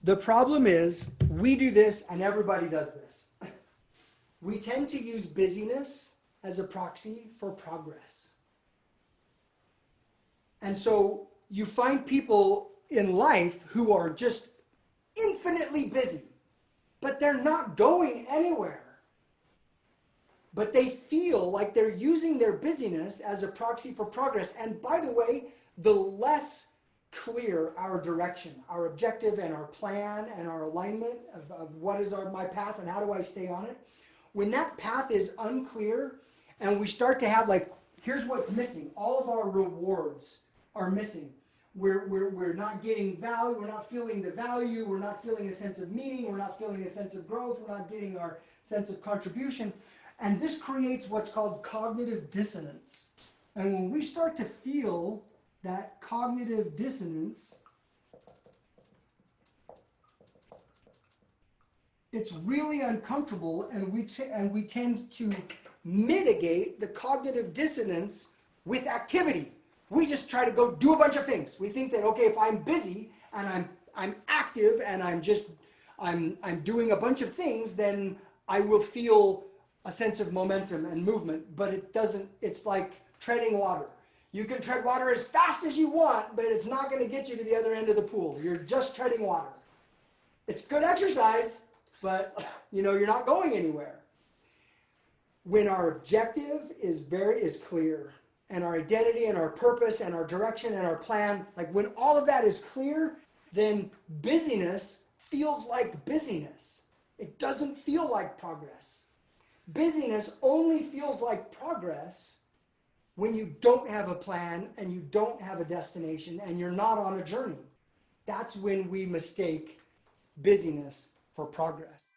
The problem is we do this and everybody does this. We tend to use busyness as a proxy for progress. And so you find people in life who are just infinitely busy, but they're not going anywhere. But they feel like they're using their busyness as a proxy for progress. And by the way, the less clear our direction, our objective and our plan and our alignment of what is my path and how do I stay on it, when that path is unclear and we start to have like, here's what's missing, all of our rewards are missing. We're not getting value, we're not feeling the value, we're not feeling a sense of meaning, we're not feeling a sense of growth, we're not getting our sense of contribution. And this creates what's called cognitive dissonance. And when we start to feel that cognitive dissonance, it's really uncomfortable, and we tend to mitigate the cognitive dissonance with activity. We just try to go do a bunch of things. We think that, okay, if I'm busy and I'm active and I'm doing a bunch of things, then I will feel a sense of momentum and movement. But it doesn't. It's like treading water. You can tread water as fast as you want, but it's not going to get you to the other end of the pool. You're just treading water. It's good exercise, but you're not going anywhere. When our objective is clear, and our identity and our purpose and our direction and our plan, like when all of that is clear, then busyness feels like busyness. It doesn't feel like progress. Busyness only feels like progress when you don't have a plan and you don't have a destination and you're not on a journey. That's when we mistake busyness for progress.